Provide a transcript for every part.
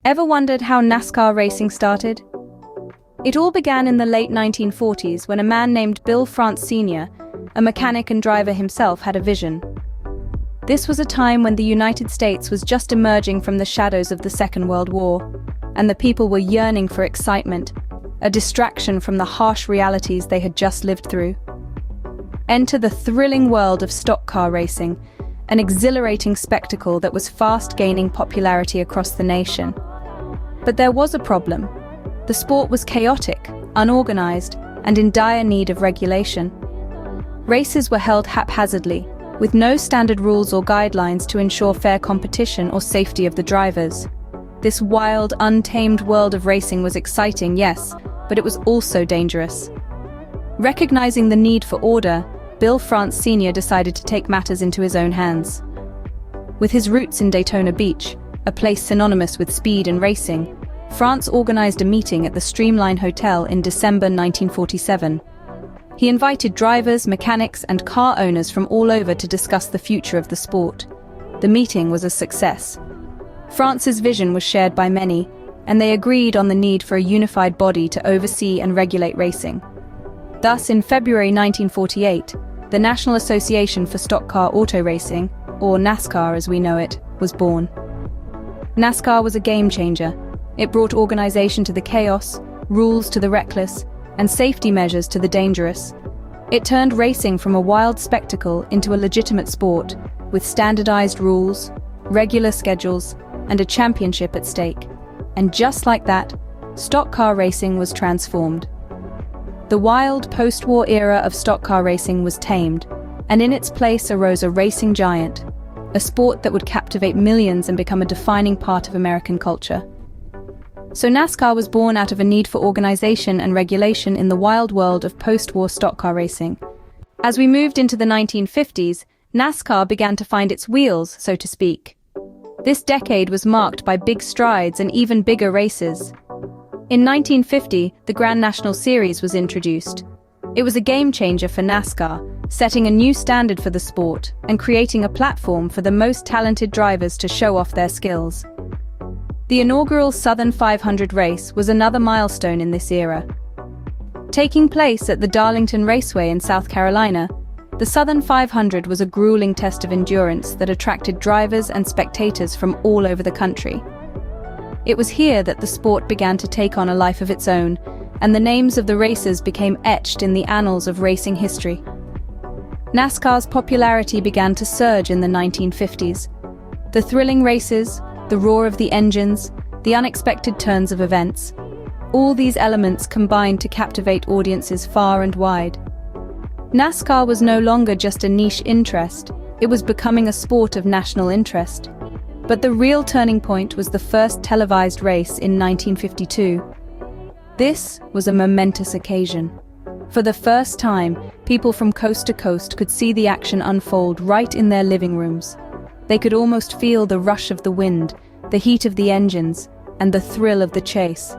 Ever wondered how NASCAR racing started? It all began in the late 1940s when a man named Bill France Sr., a mechanic and driver himself, had a vision. This was a time when the United States was just emerging from the shadows of the Second World War, and the people were yearning for excitement, a distraction from the harsh realities they had just lived through. Enter the thrilling world of stock car racing, an exhilarating spectacle that was fast gaining popularity across the nation. But there was a problem. The sport was chaotic, unorganized, and in dire need of regulation. Races were held haphazardly, with no standard rules or guidelines to ensure fair competition or safety of the drivers. This wild, untamed world of racing was exciting, yes, but it was also dangerous. Recognizing the need for order, Bill France Sr. decided to take matters into his own hands. With his roots in Daytona Beach, a place synonymous with speed and racing, France organized a meeting at the Streamline Hotel in December 1947. He invited drivers, mechanics, and car owners from all over to discuss the future of the sport. The meeting was a success. France's vision was shared by many, and they agreed on the need for a unified body to oversee and regulate racing. Thus, in February 1948, the National Association for Stock Car Auto Racing, or NASCAR as we know it, was born. NASCAR was a game changer. It brought organization to the chaos, rules to the reckless, and safety measures to the dangerous. It turned racing from a wild spectacle into a legitimate sport, with standardized rules, regular schedules, and a championship at stake. And just like that, stock car racing was transformed. The wild post-war era of stock car racing was tamed, and in its place arose a racing giant, a sport that would captivate millions and become a defining part of American culture. So NASCAR was born out of a need for organization and regulation in the wild world of post-war stock car racing. As we moved into the 1950s, NASCAR began to find its wheels, so to speak. This decade was marked by big strides and even bigger races. In 1950, the Grand National Series was introduced. It was a game changer for NASCAR, setting a new standard for the sport and creating a platform for the most talented drivers to show off their skills. The inaugural Southern 500 race was another milestone in this era. Taking place at the Darlington Raceway in South Carolina, the Southern 500 was a grueling test of endurance that attracted drivers and spectators from all over the country. It was here that the sport began to take on a life of its own, and the names of the racers became etched in the annals of racing history. NASCAR's popularity began to surge in the 1950s. The thrilling races, the roar of the engines, the unexpected turns of events. All these elements combined to captivate audiences far and wide. NASCAR was no longer just a niche interest, it was becoming a sport of national interest. But the real turning point was the first televised race in 1952. This was a momentous occasion. For the first time, people from coast to coast could see the action unfold right in their living rooms. They could almost feel the rush of the wind, the heat of the engines, and the thrill of the chase.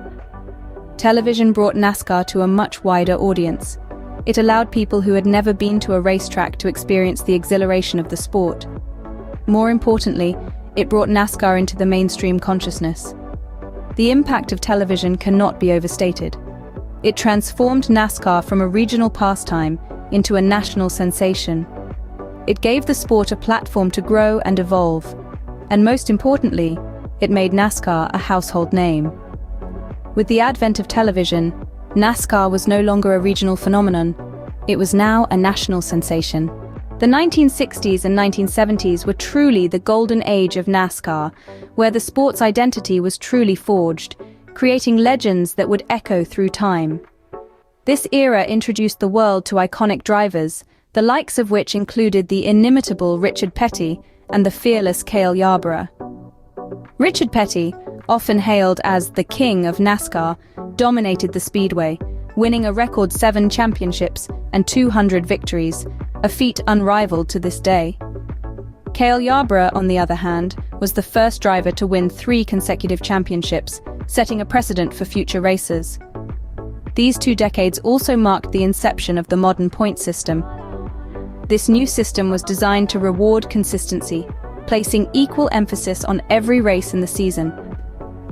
Television brought NASCAR to a much wider audience. It allowed people who had never been to a racetrack to experience the exhilaration of the sport. More importantly, it brought NASCAR into the mainstream consciousness. The impact of television cannot be overstated. It transformed NASCAR from a regional pastime into a national sensation. It gave the sport a platform to grow and evolve, and most importantly, it made NASCAR a household name. With the advent of television, NASCAR was no longer a regional phenomenon. It was now a national sensation. The 1960s and 1970s were truly the golden age of NASCAR, where the sport's identity was truly forged, creating legends that would echo through time. This era introduced the world to iconic drivers, the likes of which included the inimitable Richard Petty and the fearless Cale Yarborough. Richard Petty, often hailed as the king of NASCAR, dominated the speedway, winning a record 7 championships and 200 victories, a feat unrivaled to this day. Cale Yarborough, on the other hand, was the first driver to win 3 consecutive championships, setting a precedent for future racers. These 2 decades also marked the inception of the modern point system. This new system was designed to reward consistency, placing equal emphasis on every race in the season.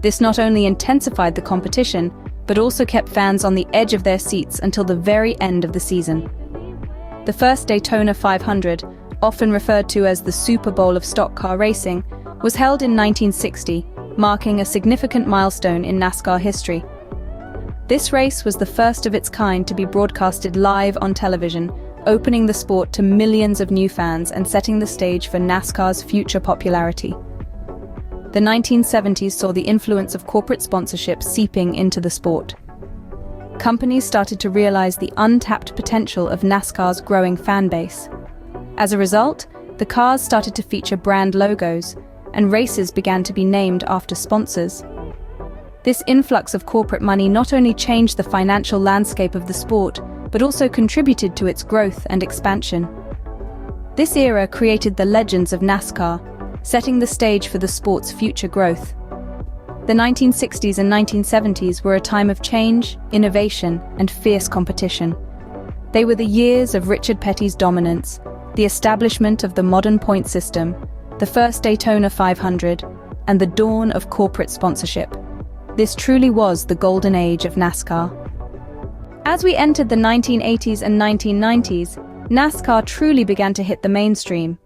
This not only intensified the competition, but also kept fans on the edge of their seats until the very end of the season. The first Daytona 500, often referred to as the Super Bowl of stock car racing, was held in 1960, marking a significant milestone in NASCAR history. This race was the first of its kind to be broadcasted live on television, opening the sport to millions of new fans and setting the stage for NASCAR's future popularity. The 1970s saw the influence of corporate sponsorship seeping into the sport. Companies started to realize the untapped potential of NASCAR's growing fan base. As a result, the cars started to feature brand logos, and races began to be named after sponsors. This influx of corporate money not only changed the financial landscape of the sport, but also contributed to its growth and expansion. This era created the legends of NASCAR, setting the stage for the sport's future growth. The 1960s and 1970s were a time of change, innovation, and fierce competition. They were the years of Richard Petty's dominance, the establishment of the modern point system, the first Daytona 500, and the dawn of corporate sponsorship. This truly was the golden age of NASCAR. As we entered the 1980s and 1990s, NASCAR truly began to hit the mainstream.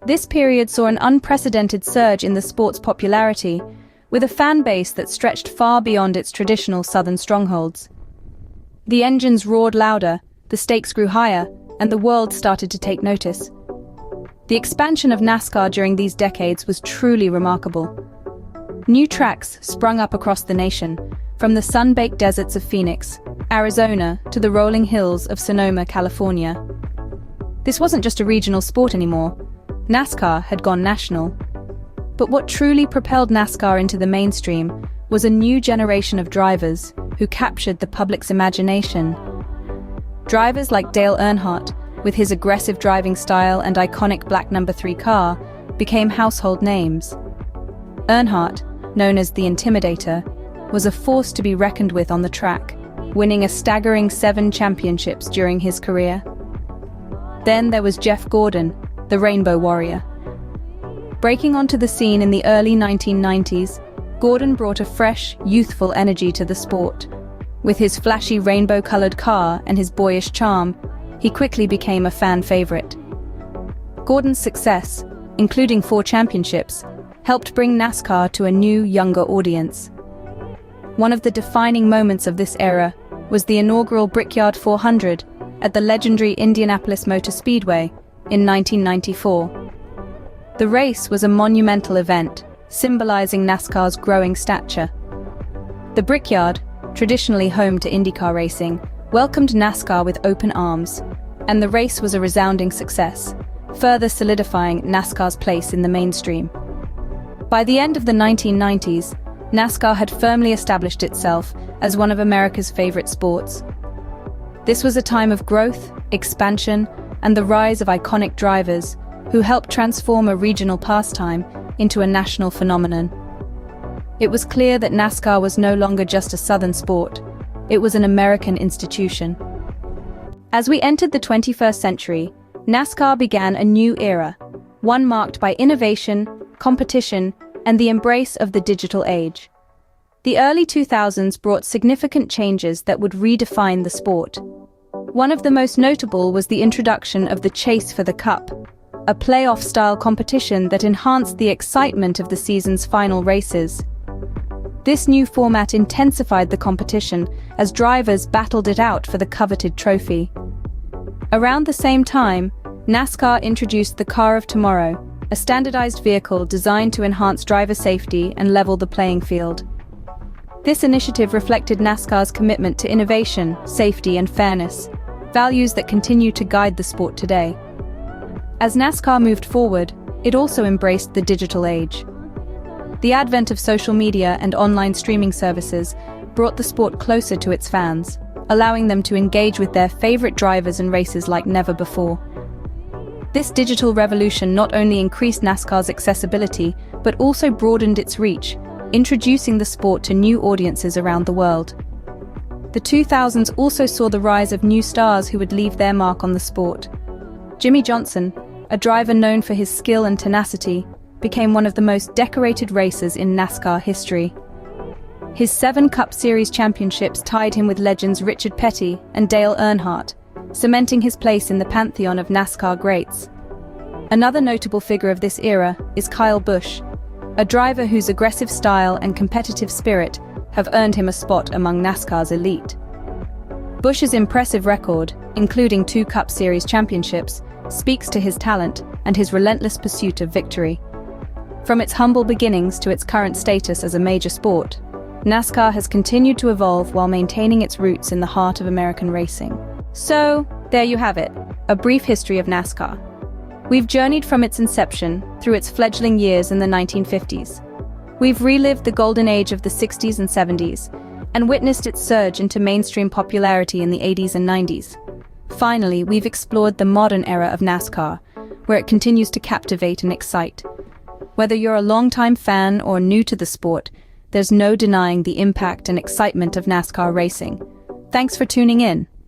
This period saw an unprecedented surge in the sport's popularity, with a fan base that stretched far beyond its traditional southern strongholds. The engines roared louder, the stakes grew higher, and the world started to take notice. The expansion of NASCAR during these decades was truly remarkable. New tracks sprung up across the nation, from the sun-baked deserts of Phoenix, Arizona, to the rolling hills of Sonoma, California. This wasn't just a regional sport anymore. NASCAR had gone national. But what truly propelled NASCAR into the mainstream was a new generation of drivers who captured the public's imagination. Drivers like Dale Earnhardt, with his aggressive driving style and iconic black number 3 car, became household names. Earnhardt, known as the Intimidator, was a force to be reckoned with on the track, winning a staggering 7 championships during his career. Then there was Jeff Gordon, the Rainbow Warrior. Breaking onto the scene in the early 1990s, Gordon brought a fresh, youthful energy to the sport. With his flashy rainbow-colored car and his boyish charm, he quickly became a fan favorite. Gordon's success, including 4 championships, helped bring NASCAR to a new, younger audience. One of the defining moments of this era was the inaugural Brickyard 400 at the legendary Indianapolis Motor Speedway in 1994. The race was a monumental event, symbolizing NASCAR's growing stature. The Brickyard, traditionally home to IndyCar racing, welcomed NASCAR with open arms, and the race was a resounding success, further solidifying NASCAR's place in the mainstream. By the end of the 1990s, NASCAR had firmly established itself as one of America's favorite sports. This was a time of growth, expansion, and the rise of iconic drivers who helped transform a regional pastime into a national phenomenon. It was clear that NASCAR was no longer just a Southern sport, it was an American institution. As we entered the 21st century, NASCAR began a new era, one marked by innovation, competition, and the embrace of the digital age. The early 2000s brought significant changes that would redefine the sport. One of the most notable was the introduction of the Chase for the Cup, a playoff-style competition that enhanced the excitement of the season's final races. This new format intensified the competition as drivers battled it out for the coveted trophy. Around the same time, NASCAR introduced the Car of Tomorrow, a standardized vehicle designed to enhance driver safety and level the playing field. This initiative reflected NASCAR's commitment to innovation, safety, and fairness, values that continue to guide the sport today. As NASCAR moved forward, it also embraced the digital age. The advent of social media and online streaming services brought the sport closer to its fans, allowing them to engage with their favorite drivers and races like never before. This digital revolution not only increased NASCAR's accessibility, but also broadened its reach, introducing the sport to new audiences around the world. The 2000s also saw the rise of new stars who would leave their mark on the sport. Jimmy Johnson, a driver known for his skill and tenacity, became one of the most decorated racers in NASCAR history. His 7 Cup Series championships tied him with legends Richard Petty and Dale Earnhardt, cementing his place in the pantheon of NASCAR greats. Another notable figure of this era is Kyle Busch, a driver whose aggressive style and competitive spirit have earned him a spot among NASCAR's elite. Busch's impressive record, including 2 Cup Series championships, speaks to his talent and his relentless pursuit of victory. From its humble beginnings to its current status as a major sport, NASCAR has continued to evolve while maintaining its roots in the heart of American racing. So, there you have it, a brief history of NASCAR. We've journeyed from its inception through its fledgling years in the 1950s. We've relived the golden age of the 60s and 70s, and witnessed its surge into mainstream popularity in the 80s and 90s. Finally, we've explored the modern era of NASCAR, where it continues to captivate and excite. Whether you're a longtime fan or new to the sport, there's no denying the impact and excitement of NASCAR racing. Thanks for tuning in.